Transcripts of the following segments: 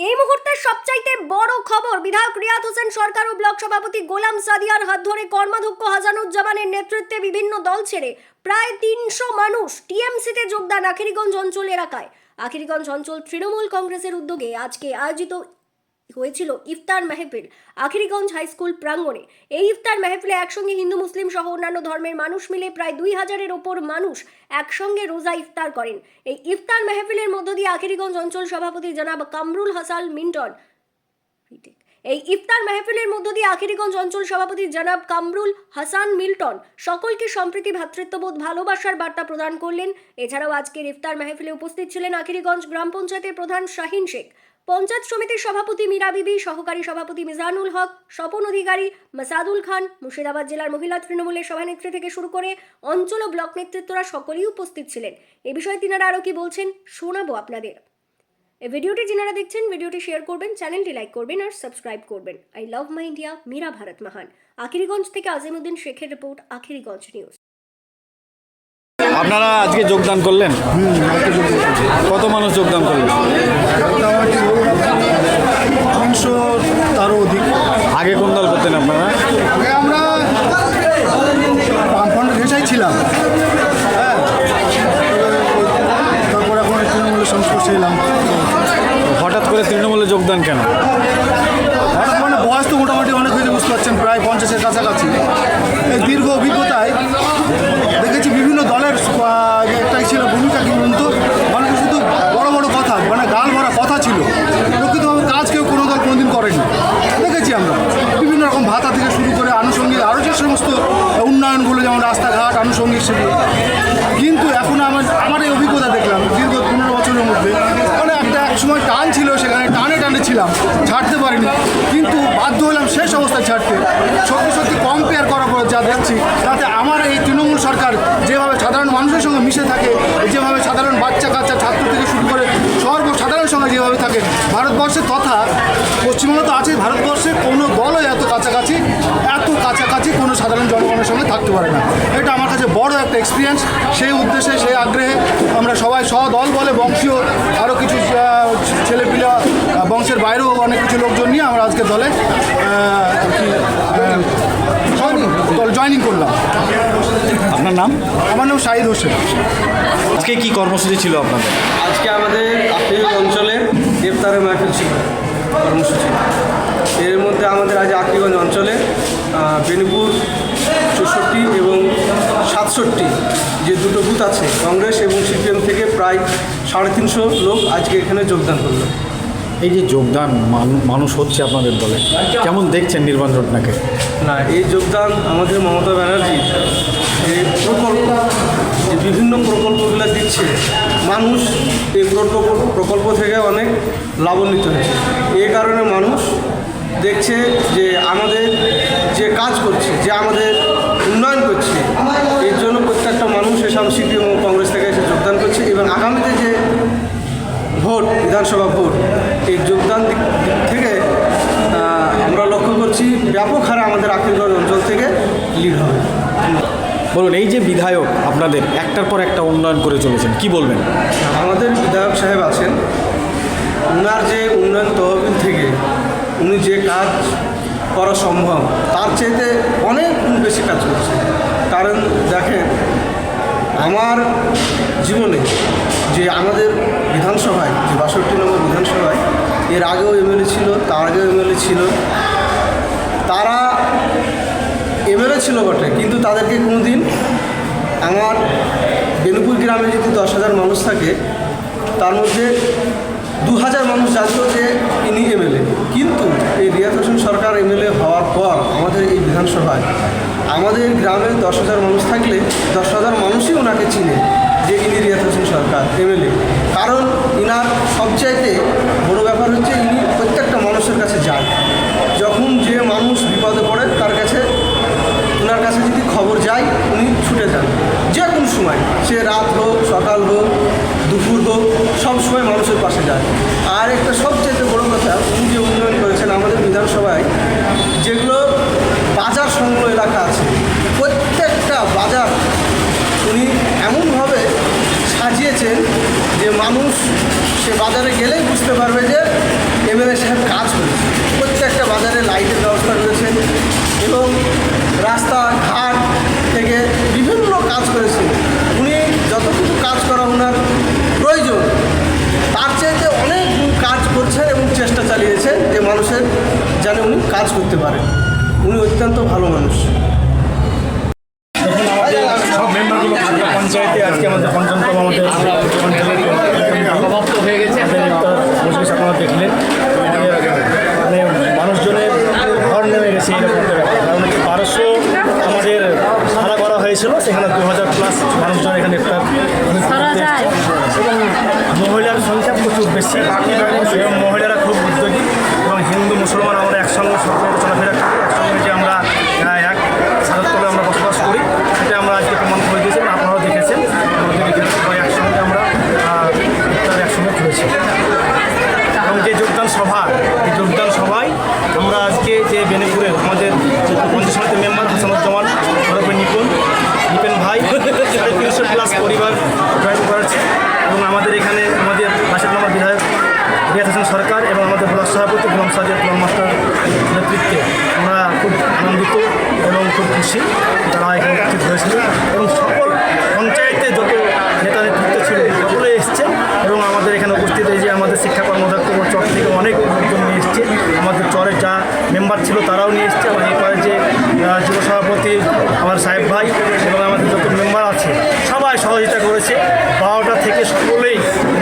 এই মুহূর্তের সবচাইতে বড় খবর, বিধায়ক রিয়াদ হোসেন সরকার ও ব্লক সভাপতি গোলাম সাদিয়ার হাত ধরে কর্মাধ্যক্ষ হাসানুজ্জামানের নেতৃত্বে বিভিন্ন দল ছেড়ে প্রায় ৩০০ মানুষ টিএমসিতে যোগদান আখিরিগঞ্জ অঞ্চল এলাকায়। আখিরিগঞ্জ অঞ্চল তৃণমূল কংগ্রেসের উদ্যোগে আজকে আয়োজিত হয়েছিল ইফতার মেহফিল আখিরিগঞ্জ হাই স্কুল প্রাঙ্গণে। এই ইফতার মেহফিলে একসঙ্গে হিন্দু মুসলিম সহ অন্যান্য ধর্মের মানুষ মিলে প্রায় ২০০০-এর ওপর মানুষ একসঙ্গে রোজা ইফতার করেন। এই ইফতার মেহফিলের মধ্য দিয়ে আখিরিগঞ্জ অঞ্চল সভাপতি জনাব কামরুল হাসান মিল্টন সকলকে সম্প্রীতি, ভ্রাতৃত্ববোধ, ভালোবাসার বার্তা প্রদান করলেন। এছাড়াও আজকের ইফতার মেহফিলে উপস্থিত ছিলেন আখিরিগঞ্জ গ্রাম পঞ্চায়েতের প্রধান শাহিন শেখ, পঞ্চায়েত সমিতির সভাপতি মীরা বিবি, সহকারী সভাপতি মিজানুল হক, স্বপন অধিকারী, মাসাদুল খান, মুর্শিদাবাদ জেলার মহিলা তৃণমূলের সভানেত্রী থেকে শুরু করে অঞ্চল ও ব্লক নেতৃত্বরা সকলেই উপস্থিত ছিলেন। এ বিষয়ে তিনারা আরও কি বলছেন শোনাবো আপনাদের। এই ভিডিওটি যারা দেখছেন ভিডিওটি শেয়ার করবেন, চ্যানেলটি লাইক করবেন আর সাবস্ক্রাইব করবেন। আই লাভ মাই ইন্ডিয়া, মীরা ভারত মহান। আখিরিগঞ্জ থেকে আজিমউদ্দিন শেখের রিপোর্ট, আখিরিগঞ্জ নিউজ। আপনারা আজকে যোগদান করলেন? কত মানুষ যোগদান করলেন? 300 তারও অধিক। আগে কোন দল করতেন আপনারা? আমরা বামফ্রন্টের ঘেঁষাই ছিলাম, হ্যাঁ। তারপর এখন তৃণমূলের সংস্পর্শে এলাম। হঠাৎ করে তৃণমূলে যোগদান কেন? হঠাৎ মানে বয়স তো মোটামুটি অনেক হয়েছে, বুঝতে পারছেন, প্রায় 50-এর কাছাকাছি। এই দীর্ঘ অভিজ্ঞতায় দেখেছি বিভিন্ন দলের একটাই ছিল ভূমিকা, কিন্তু মানুষের শুধু বড় বড় কথা, মানে গাল ভরা কথা ছিল, প্রকৃতভাবে কাজ কেউ কোনো দল কোনোদিন করেনি। দেখেছি আমরা বিভিন্ন রকম ভাতা থেকে শুরু করে আনুষঙ্গিক আরও যে সমস্ত উন্নয়নগুলো, যেমন রাস্তাঘাট, আনুষঙ্গিক সেগুলো। কিন্তু এখন আমার এই অভিজ্ঞতা দেখলাম দীর্ঘ 15 বছরের মধ্যে, মানে এক সময় টান ছিল, সেখানে টানে টানে ছিলাম, ছাড়তে পারিনি, কিন্তু বাধ্য হলাম শেষ অবস্থায় ছাড়তে। সত্যি কম্পেয়ার করার পর যা দেখছি, তাতে আমার এই তৃণমূল সরকার যেভাবে সাধারণ মানুষের সঙ্গে মিশে থাকে, যেভাবে সাধারণ বাচ্চা কাচ্চা, ছাত্র থেকে শুরু করে সর্বসাধারণ সঙ্গে যেভাবে থাকে, ভারতবর্ষে তথা পশ্চিমবঙ্গ তো আছে, ভারতবর্ষের কোনো দলই এত কাছাকাছি কোনো সাধারণ জনগণের সঙ্গে থাকতে পারে না। এটা আমার কাছে বড় একটা এক্সপিরিয়েন্স। সেই উদ্দেশ্যে, সেই আগ্রহে আমরা সবাই দল বলে বংশীয় আরও কিছু ছেলেপিলা, বংশের বাইরেও অনেক কিছু লোকজন নিয়ে আমরা আজকে দলে জয়েনিং করলাম। আপনার নাম? আমার নাম শাহিদ হোসেন। আজকে কি কর্মসূচি ছিল আপনাদের? আজকে আমাদের আখিরিগঞ্জ অঞ্চলে ইফতারের মাহফিল ছিল, কর্মসূচি। এর মধ্যে আমাদের আজ আখিরিগঞ্জ অঞ্চলে বেনিপুর 64 এবং 67 যে দুটো বুথ আছে, কংগ্রেস এবং সিপিএম থেকে প্রায় 350 লোক আজকে এখানে যোগদান করলো। এই যে যোগদান মানুষ হচ্ছে আপনাদের দলে, কেমন দেখছেন নির্বাচনটাকে? না, এই যোগদান আমাদের মমতা ব্যানার্জির যে প্রকল্প, যে বিভিন্ন প্রকল্পগুলো দিচ্ছে, মানুষ এই প্রকল্প থেকে অনেক লাভান্বিত হয়েছে। এই কারণে মানুষ দেখছে যে আমাদের যে কাজ করছে, যে আমাদের উন্নয়ন করছে, এর জন্য প্রত্যেকটা মানুষ এসব সিপিএম ও কংগ্রেস থেকে এসে যোগদান করছে। এবং আগামীতে যে ভোট, বিধানসভা ভোট, এই যোগদান দিক থেকে আমরা লক্ষ্য করছি ব্যাপক হারে আমাদের আখিরিগঞ্জ অঞ্চল থেকে লিড হবে। বলুন, এই যে বিধায়ক আপনাদের একটার পর একটা উন্নয়ন করে চলেছেন, কি বলবেন? আমাদের বিধায়ক সাহেব আছেন, ওনার যে উন্নয়ন তহবিল থেকে উনি যে কাজ করা সম্ভব, তার চাইতে অনেক বেশি কাজ করছে। কারণ দেখেন, আমার জীবনে যে আমাদের বিধানসভায়, যে 62 নম্বর বিধানসভায় এর আগেও এমএলএ ছিল, তার আগেও এমএলএ ছিল, তারা এমএলএ ছিল বটে, কিন্তু তাদেরকে কোনো দিন আমার বেনুপুর গ্রামে যদি 10,000 মানুষ থাকে, তার মধ্যে 2,000 মানুষ জানতো যে ইনি এমএলএ। কিন্তু এই রিয়াদ হোসেন সরকার এমএলএ হওয়ার পর আমাদের এই বিধানসভায় আমাদের গ্রামে 10,000 মানুষ থাকলে 10,000 মানুষই ওনাকে চিনে যে ইনি রিয়াদ হোসেন সরকার এমএলএ। কারণ ইনার সবচাইতে বড় ব্যাপার হচ্ছে ইনি প্রত্যেকটা মানুষের কাছে যান। যখন যে মানুষ বিপদে পড়ে তার কাছে, ওনার কাছে যদি খবর যায়, উনি ছুটে যান যে কোনো সময়, সে রাত হোক, সকাল হোক, দুপুর হোক, সব সময় মানুষের পাশে যায়। আর একটা সবচেয়ে বড় কথা, উনি যে উন্নয়ন করেছেন আমাদের বিধানসভায়, যেগুলো বাজার সংলগ্ন এলাকা আছে, প্রত্যেকটা বাজার উনি এমনভাবে সাজিয়েছেন যে মানুষ সে বাজারে গেলেই বুঝতে পারবে যে এমএলএ সাহেব কাজ করেছে। প্রত্যেকটা বাজারে লাইটের ব্যবস্থা করেছেন এবং রাস্তাঘাট থেকে বিভিন্ন কাজ করেছেন। উনি যতটুকু কাজ করা ওনার প্রয়োজন তার চাইতে অনেক কাজ করছেন এবং চেষ্টা চালিয়েছেন যে মানুষের যেন উনি কাজ করতে পারেন। উনি অত্যন্ত ভালো মানুষ। সব মেম্বারগুলো পঞ্চায়েতে আজকে আমাদের পঞ্চমতম আমাদের সমাপ্ত হয়ে গেছে। মজলিস আপনারা দেখলেন, মানে মানুষজনের ঘর নেমে গেছে এরকম একটা ব্যাপার। কারণ 1200 আমাদের ভাড়া করা হয়েছিল, সেখানে 2000 প্লাস মানুষজন এখানে একটা এবং মহিলার সংখ্যা প্রচুর বেশি এবং মহিলারা খুব উদ্যোগী এবং হিন্দু মুসলমান আমরা একসঙ্গে সরকারের চলাফেরা করি, একসঙ্গে যে আমরা এক সারাতলে আমরা বসবাস করি সেটা আমরা আজকে প্রমাণ করে দিয়েছি। আপনারাও দেখেছেন আমাদের এখানে সবাই একসঙ্গে আমরা একসঙ্গে করেছি এবং যে যোগদান সভা, এই যোগদান সভায় আমরা আজকে যে বেনেপুরের আমাদের পঞ্চায়েত সমিতির মেম্বার হাসানুজ্জামান ওরফে নিপেন ভাই 350 প্লাস পরিবার জয়েন করেছে এবং আমাদের এখানে আমাদের পাশের নম্বর বিধায়ক রিয়াজ হাসান সরকার এবং আমাদের ব্লক সভাপতি গোলাম সাজিদ গোলাম মাস্টার নেতৃত্বে আমরা খুব আনন্দিত এবং খুব খুশি তারা এখানে উপস্থিত হয়েছিল এবং সকল পঞ্চায়েতে যত নেতা নেতৃত্ব ছিল সকলে এসছে এবং আমাদের এখানে উপস্থিত এই যে আমাদের শিক্ষা কর্মদক্ষ চর থেকে অনেক লোকজন নিয়ে এসছে, আমাদের চরের যা মেম্বার ছিল তারাও নিয়ে এসছে, এবং এরপরে যে যুব সভাপতি আমার সাহেব ভাই এবং আমাদের যত মেম্বার আছে সবাই সহযোগিতা করেছে। 12টা থেকে সকলেই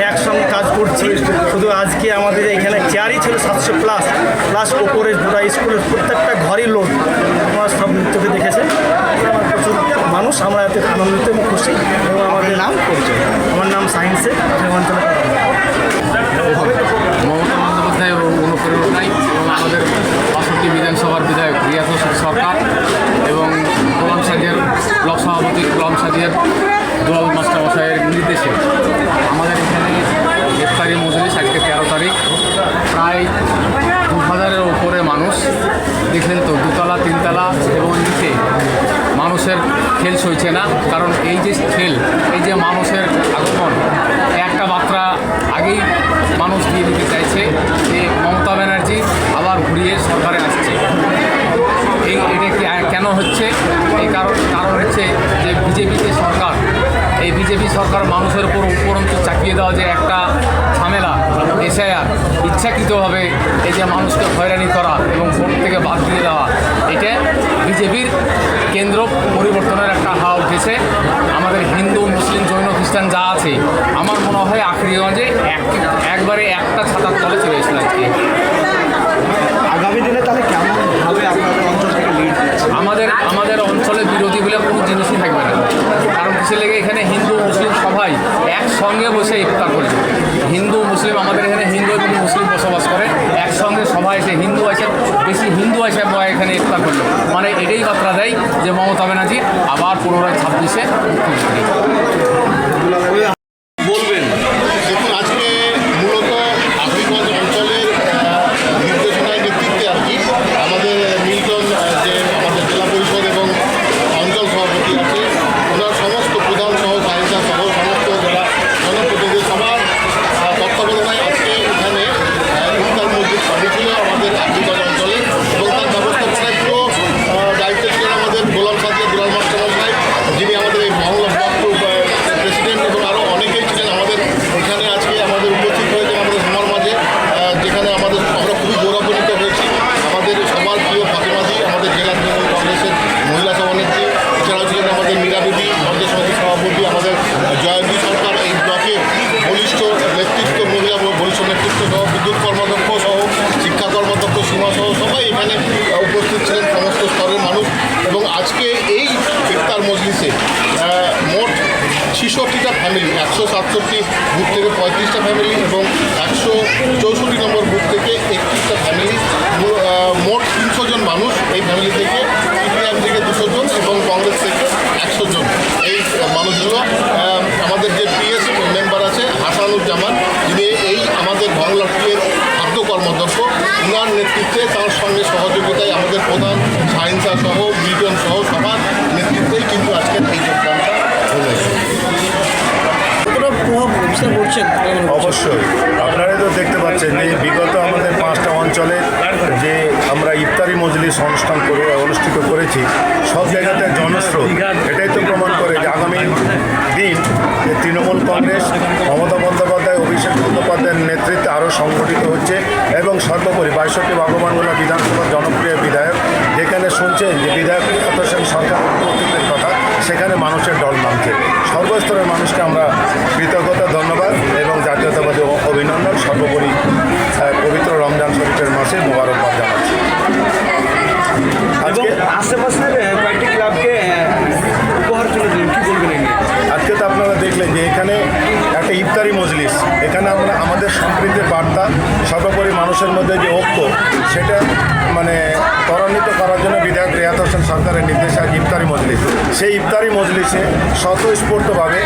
একসঙ্গে কাজ করছি। শুধু আজকে আমাদের এখানে চেয়ারই ছিল 700 প্লাস ওপরে গোটা স্কুলের প্রত্যেকটা ঘরই লোক, আপনারা সব নৃত্যকে দেখেছেন। আমার প্রচুর মানুষ, আমরা এতে আনন্দিত এবং খুশি। এবং আমাদের নাম করছে, আমার নাম সায়েন্সে অঞ্চলে মমতা বন্দ্যোপাধ্যায়ের অনুপ্রেরণায় এবং আমাদের 65 বিধানসভার বিধায়ক রিয়াজ হোসেন সরকার এবং গোলাম সাজিয়ার ব্লক সভাপতি গোলাম সাজিয়ার দুলাল মাস্টার মশাইয়ের নির্দেশে আমাদের এখানে ইফতারি মজলিস আজকে 13 তারিখ, প্রায় 2000-এর উপরে মানুষ দেখলেন তো, 2তলা 3তলা এবং নিচে মানুষের খেল সইছে না। কারণ এই যে খেল, এই যে মানুষের আগমন, একটা মাত্রা আগেই মানুষ দিয়ে দিতে চাইছে যে মমতা ব্যানার্জি আবার ঘুরিয়ে সরকারে আসছে। এটা কেন হচ্ছে? এই কারণ হচ্ছে যে বিজেপি যে সরকার, এই বিজেপি সরকার মানুষের উপর উপরন্তু চাপিয়ে দেওয়া যে একটা ঝামেলা এসআইআর, ইচ্ছাকৃতভাবে এই যে মানুষকে হয়রানি করা এবং ভোট থেকে বাদ দিয়ে দেওয়া, এটা বিজেপির কেন্দ্র পরিবর্তনের একটা হাওয়া উঠেছে। আমাদের হিন্দু মুসলিম জৈন খ্রিস্টান যা আছে, আমার মনে হয় আখরিগঞ্জে একবারে একটা ছাতার তলে চলে এসেছিল আজকে। আগামী দিনে তাহলে কেমনভাবে আপনাদের অঞ্চল থেকে লিড আমাদের অঞ্চলে বিরোধী বলে কোনো জিনিসই থাকবে না। কারণ কিছু লেগে এখানে হিন্দু মুসলিম সবাই একসঙ্গে বসে ইফতার করে। হিন্দু মুসলিম, আমাদের এখানে হিন্দু এবং মুসলিম বসবাস করে, একসঙ্গে সবাই এসে হিন্দু আসে, বেশি হিন্দু আসে এখানে ইফতার করলো, মানে এটাই বার্তা দেয় যে মমতা ব্যানার্জি আবার পুনরায় 26-এ মুখ্যমন্ত্রী। বলবেন দেখুন, আজকে মূলত আফ্রিগঞ্জ অঞ্চলের নির্দেশনায় নেতৃত্বে আর কি আমাদের মিল্টন যে আমাদের জেলা পরিষদ এবং অঞ্চল সভাপতি আছে, ওনার সমস্ত প্রধান সহ সাহিত্যা সহ সমস্ত যারা জনপ্রতিনিধি সবার তত্ত্বাবধানে আজকে এখানে ইফতার মসজিদ করেছিল আমাদের আফ্রিগঞ্জ অঞ্চলে, এবং তার ব্যবস্থাপনায় পুরো দায়িত্বে ছিলেন আমাদের গোলাম সাজিয়া দুলাল মাস্টার মশাই, যিনি আমাদের এই মহল্লা ব্লক প্রেসিডেন্ট, এবং আরও অনেকেই ছিলেন আমাদের এখানে আজকে আমাদের উপস্থিত হয়েছে আমাদের সবার মাঝে, যেখানে আমরা খুবই গৌরবান্বিত হয়েছি। আমাদের সবার প্রিয় ফাতেমাদি, আমাদের জেলা তৃণমূল কংগ্রেসের মহিলা সভানেত্রী, এছাড়াও ছিলেন আমাদের মীরা বিবি পঞ্চায়েত সমিতির সভাপতি, আমাদের জয়ন্তী সরকার, এই ব্লকের বলিষ্ঠ নেতৃত্ব, মহিলা বলিষ্ঠ নেতৃত্ব সহ বিদ্যুৎ কর্মদক্ষ সহ শিক্ষা কর্মদক্ষ সীমা সহ সবাই এখানে উপস্থিত ছিলেন, সমস্ত স্তরের মানুষ। এবং আজকে এই ইফতার মজলিসে মোট 66টা ফ্যামিলি, 167 বুথ থেকে 35টা ফ্যামিলি এবং 164 নম্বর বুথ থেকে 31টা ফ্যামিলি, মোট 300 জন মানুষ এই ফ্যামিলি থেকে, সিপিএম থেকে 200 জন এবং কংগ্রেস থেকে 100 জন। এই মানুষগুলো আমাদের যে পিএস মেম্বার আছে হাসানুজ্জামান, যিনি এই আমাদের বাংলাটির খাদ্য কর্মদক্ষ, ওনার নেতৃত্বে, তার সঙ্গে সহযোগিতায় আমাদের প্রধান সাহিংসা সহ মিল্টন সহ সবার নেতৃত্বেই কিন্তু আজকের এই যোগদানটা হয়েছে। অবশ্যই আপনারা তো দেখতে পাচ্ছেন এই বিগত আমাদের অঞ্চলে যে আমরা ইফতারি মজলিস অনুষ্ঠিত করেছি, সব জায়গাতে জনস্রোত, এটাই তো প্রমাণ করে যে আগামী দিন যে তৃণমূল কংগ্রেস মমতা বন্দ্যোপাধ্যায়, অভিষেক বন্দ্যোপাধ্যায়ের নেতৃত্বে আরও সংগঠিত হচ্ছে এবং সর্বোপরি 62 ভগবানগোলা বিধানসভার জনপ্রিয় বিধায়ক, যেখানে শুনছেন যে বিধায়ক হোসেন সরকার উপস্থিতের কথা, সেখানে মানুষের ঢল নামছে। সর্বস্তরের মানুষকে আমরা কৃতজ্ঞতা, ধন্যবাদ এবং জাতীয়তাবাদী অভিনন্দন, সর্বোপরি পবিত্র রমজান শরীফের মাসে মোবারকবাদ জানাচ্ছি। আজকে আশেপাশের কয়েকটি ক্লাবকে উপহার তুলে দিন, কী বলবেন? আজকে তো আপনারা দেখলেন যে এখানে একটা ইফতারি মজলিস, এখানে আমরা আমাদের সম্প্রীতির বার্তা, সর্বোপরি মানুষের মধ্যে যে ঐক্য, সেটা মানে ত্বরান্বিত করার জন্য বিধায়ক রিয়াত হোসেন সরকারের নির্দেশে আজ ইফতারি মজলিস। সেই ইফতারি মজলিসে স্বতঃস্ফূর্তভাবে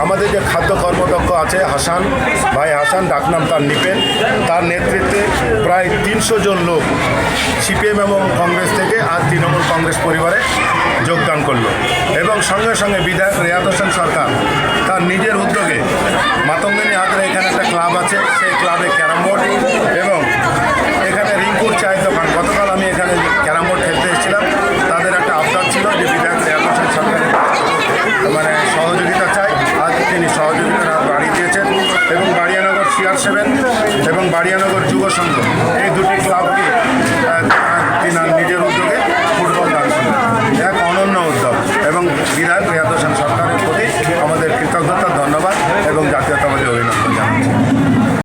আমাদের যে খাদ্য কর্মদক্ষ আছে হাসান ভাই, হাসান ডাকনাম তার নিপেন, তার নেতৃত্বে প্রায় 300 জন লোক সিপিএম এবং কংগ্রেস থেকে আজ তৃণমূল কংগ্রেস পরিবারে যোগদান করলো এবং সঙ্গে সঙ্গে বিধায়ক রিয়াত হোসেন সরকার তার নিজের উদ্যোগে মাতঙ্গিনী হাতরে এখানে একটা ক্লাব আছে, সেই ক্লাবে ক্যারাম বোর্ড এবং এখানে রিঙ্কুর চায়ের দোকান। গতকাল আমি এখানে ক্যারাম বোর্ড খেলতে এসেছিলাম, তাদের একটা আবদার ছিল যে বিধায়ক রিয়াত হোসেন সরকারের মানে সহযোগিতা চাই। আজ তিনি সহযোগিতা বাড়িয়ে দিয়েছেন এবং বাড়িয়ানগর CR7 এবং বাড়িয়ানগর যুব সংঘ, এই দুটি ক্লাবকে